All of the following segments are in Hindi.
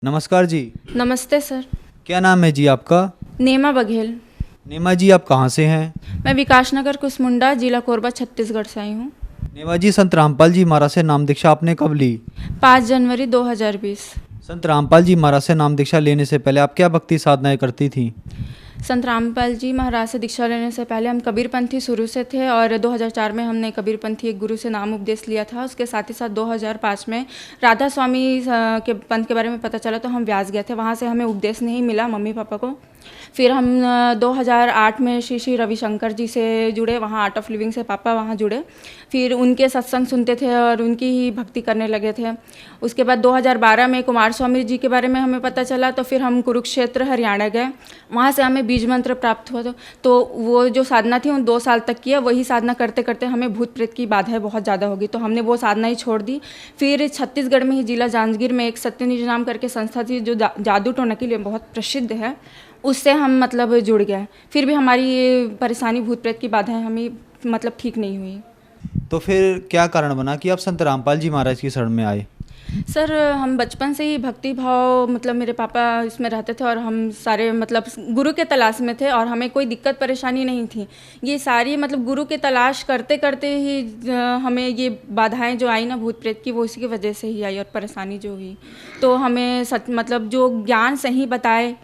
नमस्कार जी। नमस्ते सर। क्या नाम है जी आपका? नेमा बघेल। नेमा जी, आप कहाँ से हैं? मैं विकास नगर कुसमुंडा, जिला कोरबा, छत्तीसगढ़ से आई हूँ। नेमा जी, संत रामपाल जी महाराज से नाम दीक्षा आपने कब ली? 5 जनवरी 2020। संत रामपाल जी महाराज से नाम दीक्षा लेने से पहले आप क्या भक्ति साधनाएं करती थी? संत रामपाल जी महाराज से दीक्षा लेने से पहले हम कबीरपंथी शुरू से थे और 2004 में हमने कबीरपंथी एक गुरु से नाम उपदेश लिया था। उसके साथ ही साथ 2005 में राधा स्वामी के पंथ के बारे में पता चला तो हम व्यास गए थे। वहाँ से हमें उपदेश नहीं मिला मम्मी पापा को। फिर हम 2008 में श्री श्री रविशंकर जी से जुड़े, वहाँ आर्ट ऑफ लिविंग से पापा वहाँ जुड़े। फिर उनके सत्संग सुनते थे और उनकी ही भक्ति करने लगे थे। उसके बाद 2012 में कुमार स्वामी जी के बारे में हमें पता चला तो फिर हम कुरुक्षेत्र हरियाणा गए। वहाँ से हमें बीज मंत्र प्राप्त हुआ। तो वो जो साधना थी उन 2 साल तक किया। वही साधना करते करते हमें भूत प्रेत की बाधाएं बहुत ज़्यादा हो गई तो हमने वो साधना ही छोड़ दी। फिर छत्तीसगढ़ में ही जिला जांजगीर में एक सत्यनिज नाम करके संस्था थी जो जादू टोना के लिए बहुत प्रसिद्ध है, उससे हम मतलब जुड़ गए। फिर भी हमारी ये परेशानी भूत प्रेत की बाधाएं हमें मतलब ठीक नहीं हुई। तो फिर क्या कारण बना कि आप संत रामपाल जी महाराज की शरण में आए? सर हम बचपन से ही भक्ति भाव मतलब मेरे पापा इसमें रहते थे और हम सारे मतलब गुरु के तलाश में थे और हमें कोई दिक्कत परेशानी नहीं थी। ये सारी मतलब गुरु के तलाश करते करते ही हमें ये बाधाएं जो आई ना भूत प्रेत की, वो इसी की वजह से ही आई और परेशानी जो हुई। तो हमें सच मतलब जो ज्ञान सही बताए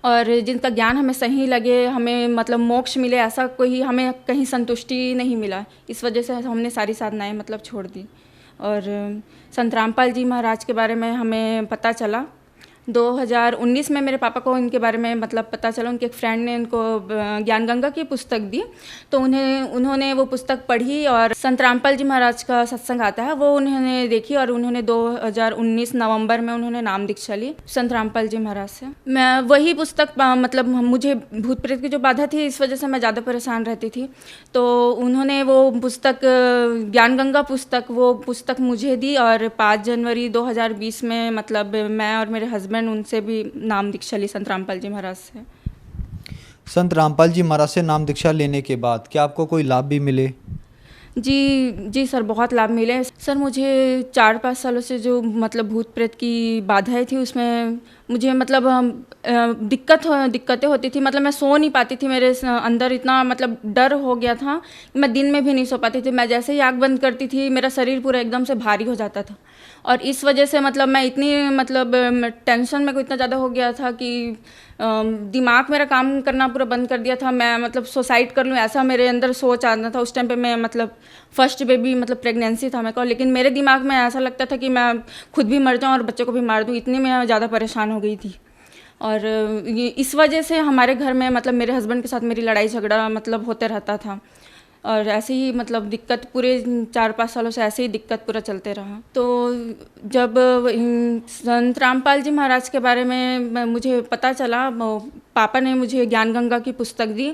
और जिनका ज्ञान हमें सही लगे, हमें मतलब मोक्ष मिले, ऐसा कोई हमें कहीं संतुष्टि नहीं मिला। इस वजह से हमने सारी साधनाएं मतलब छोड़ दी। और संत रामपाल जी महाराज के बारे में हमें पता चला 2019 में। मेरे पापा को इनके बारे में मतलब पता चला, उनके एक फ्रेंड ने उनको ज्ञान गंगा की पुस्तक दी तो उन्होंने वो पुस्तक पढ़ी और संत रामपाल जी महाराज का सत्संग आता है वो उन्होंने देखी और उन्होंने 2019 नवंबर में उन्होंने नाम दीक्षा ली संत रामपाल जी महाराज से। मैं वही पुस्तक मतलब मुझे भूत प्रेत की जो बाधा थी इस वजह से मैं ज़्यादा परेशान रहती थी तो उन्होंने वो पुस्तक ज्ञान गंगा वो पुस्तक मुझे दी और 5 जनवरी 2020 में मतलब मैं और मेरे हस्बैंड उनसे भी नाम दीक्षा ली संत रामपाल जी महाराज से। संत रामपाल जी महाराज से नाम दीक्षा लेने के बाद क्या आपको कोई लाभ भी मिले? जी सर, बहुत लाभ मिले सर। मुझे 4-5 सालों से जो मतलब भूत प्रेत की बाधाएं थी उसमें मुझे मतलब दिक्कतें होती थी। मतलब मैं सो नहीं पाती थी, मेरे अंदर इतना मतलब डर हो गया था कि मैं दिन में भी नहीं सो पाती थी। मैं जैसे ही आँख बंद करती थी मेरा शरीर पूरा एकदम से भारी हो जाता था और इस वजह से मतलब मैं इतनी मतलब टेंशन मेरे को इतना ज़्यादा हो गया था कि दिमाग मेरा काम करना पूरा बंद कर दिया था। मैं मतलब सुसाइड कर लूँ ऐसा मेरे अंदर सोच आता था। उस टाइम पे मैं मतलब फर्स्ट बेबी मतलब प्रेगनेंसी था मेरे को, लेकिन मेरे दिमाग में ऐसा लगता था कि मैं खुद भी मर जाऊँ और बच्चे को भी मार दूँ, इतनी मैं ज़्यादा परेशान हो गई थी। और ये इस वजह से हमारे घर में मतलब मेरे हस्बैंड के साथ मेरी लड़ाई झगड़ा मतलब होते रहता था और ऐसे ही मतलब दिक्कत पूरे 4-5 सालों से ऐसे ही दिक्कत पूरा चलते रहा। तो जब संत रामपाल जी महाराज के बारे में मुझे पता चला, पापा ने मुझे ज्ञान गंगा की पुस्तक दी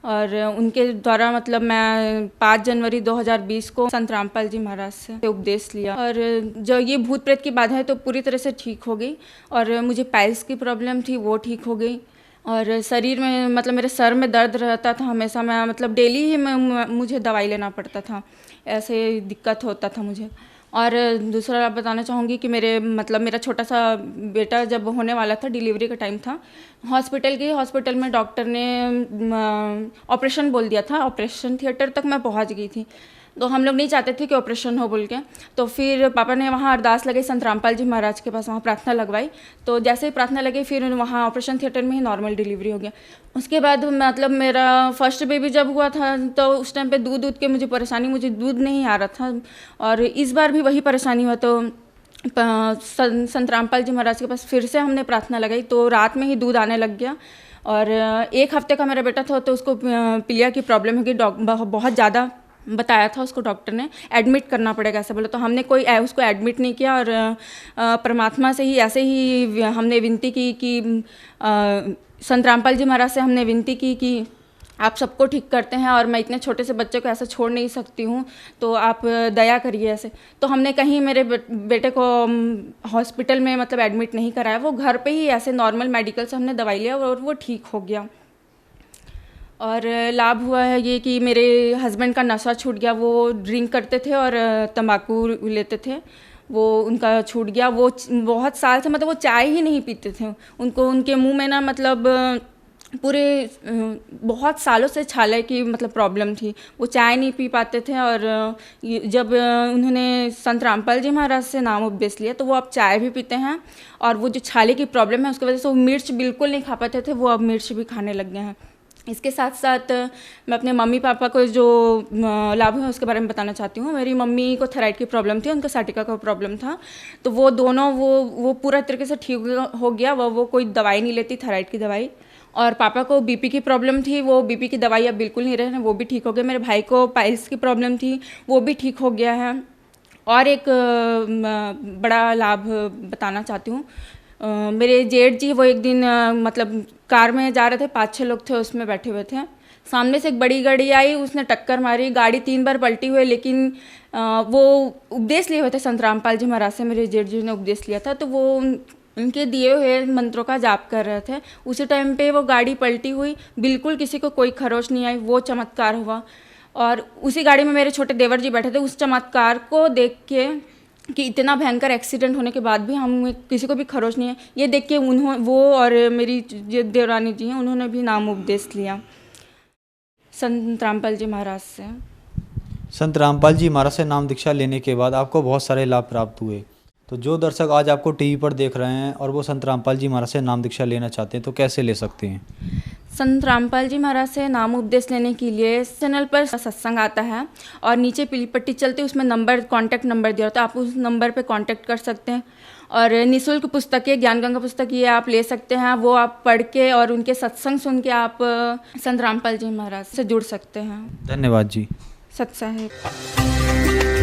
और उनके द्वारा मतलब मैं 5 जनवरी 2020 को संत रामपाल जी महाराज से उपदेश लिया और जो ये भूत प्रेत की बाधाएं तो पूरी तरह से ठीक हो गई और मुझे पाइल्स की प्रॉब्लम थी वो ठीक हो गई और शरीर में मतलब मेरे सर में दर्द रहता था हमेशा। मैं मतलब डेली ही मुझे दवाई लेना पड़ता था, ऐसे दिक्कत होता था मुझे। और दूसरा बताना चाहूँगी कि मेरा छोटा सा बेटा जब होने वाला था, डिलीवरी का टाइम था, हॉस्पिटल में डॉक्टर ने ऑपरेशन बोल दिया था। ऑपरेशन थिएटर तक मैं पहुँच गई थी तो हम लोग नहीं चाहते थे कि ऑपरेशन हो बोल के। तो फिर पापा ने वहाँ अरदास लगाई संत रामपाल जी महाराज के पास, वहाँ प्रार्थना लगवाई। तो जैसे ही प्रार्थना लगी फिर वहाँ ऑपरेशन थिएटर में ही नॉर्मल डिलीवरी हो गया। उसके बाद मतलब मेरा फर्स्ट बेबी जब हुआ था तो उस टाइम पे दूध के मुझे परेशानी, मुझे दूध नहीं आ रहा था और इस बार भी वही परेशानी हुआ। तो संत रामपाल जी महाराज के पास फिर से हमने प्रार्थना लगाई तो रात में ही दूध आने लग गया और 1 हफ्ते का मेरा बेटा था तो उसको पीलिया की प्रॉब्लम हो गई। बहुत ज़्यादा बताया था उसको डॉक्टर ने, एडमिट करना पड़ेगा ऐसा बोला। तो हमने उसको एडमिट नहीं किया और परमात्मा से ही ऐसे ही हमने विनती की कि संत रामपाल जी महाराज से हमने विनती की कि आप सबको ठीक करते हैं और मैं इतने छोटे से बच्चे को ऐसा छोड़ नहीं सकती हूँ, तो आप दया करिए ऐसे। तो हमने कहीं मेरे बेटे को हॉस्पिटल में मतलब एडमिट नहीं कराया, वो घर पे ही ऐसे नॉर्मल मेडिकल से हमने दवाई लिया और वो ठीक हो गया। और लाभ हुआ है ये कि मेरे हस्बैंड का नशा छूट गया। वो ड्रिंक करते थे और तंबाकू लेते थे, वो उनका छूट गया। वो बहुत साल से मतलब वो चाय ही नहीं पीते थे। उनको उनके मुंह में ना मतलब पूरे बहुत सालों से छाले की मतलब प्रॉब्लम थी। वो चाय नहीं पी पाते थे। और जब उन्होंने संत रामपाल जी महाराज से नाम उपदेश लिया तो वो अब चाय भी पीते हैं। और वो जो छाले की प्रॉब्लम है उसकी वजह से वो मिर्च बिल्कुल नहीं खा पाते थे, वो अब मिर्च भी खाने लग गए हैं। इसके साथ साथ मैं अपने मम्मी पापा को जो लाभ है उसके बारे में बताना चाहती हूँ। मेरी मम्मी को थायराइड की प्रॉब्लम थी, उनको साटिका का प्रॉब्लम था। तो वो दोनों वो पूरा तरीके से ठीक हो गया। वो कोई दवाई नहीं लेती, थायराइड की दवाई। और पापा को बीपी की प्रॉब्लम थी, वो बीपी की दवाई अब बिल्कुल नहीं रहे हैं, वो भी ठीक हो गए। मेरे भाई को पाइल्स की प्रॉब्लम थी, वो भी ठीक हो गया है। और एक बड़ा लाभ बताना चाहती हूँ। मेरे जेठ जी वो एक दिन मतलब कार में जा रहे थे, 5-6 लोग थे उसमें बैठे हुए थे। सामने से एक बड़ी गाड़ी आई, उसने टक्कर मारी, गाड़ी 3 बार पलटी हुई। लेकिन वो उपदेश लिए हुए थे संत रामपाल जी महाराज से, मेरे जेठ जी ने उपदेश लिया था। तो वो उनके दिए हुए मंत्रों का जाप कर रहे थे। उसी टाइम पे वो गाड़ी पलटी हुई, बिल्कुल किसी को कोई खरोच नहीं आई। वो चमत्कार हुआ। और उसी गाड़ी में मेरे छोटे देवर जी बैठे थे। उस चमत्कार को देख के कि इतना भयंकर एक्सीडेंट होने के बाद भी हम किसी को भी खरोच नहीं है, ये देख के वो और मेरी जो देवरानी जी हैं उन्होंने भी नाम उपदेश लिया संत रामपाल जी महाराज से। संत रामपाल जी महाराज से नाम दीक्षा लेने के बाद आपको बहुत सारे लाभ प्राप्त हुए। तो जो दर्शक आज आपको टीवी पर देख रहे हैं और वो संत रामपाल जी महाराज से नाम दीक्षा लेना चाहते हैं तो कैसे ले सकते हैं? संत रामपाल जी महाराज से नाम उपदेश लेने के लिए चैनल पर सत्संग आता है और नीचे पीली पट्टी चलती है, उसमें नंबर, कॉन्टैक्ट नंबर दिया होता है। आप उस नंबर पे कांटेक्ट कर सकते हैं। और निःशुल्क पुस्तकें, ज्ञान गंगा पुस्तक ये आप ले सकते हैं। वो आप पढ़ के और उनके सत्संग सुन के आप संत रामपाल जी महाराज से जुड़ सकते हैं। धन्यवाद जी। सत साहिब।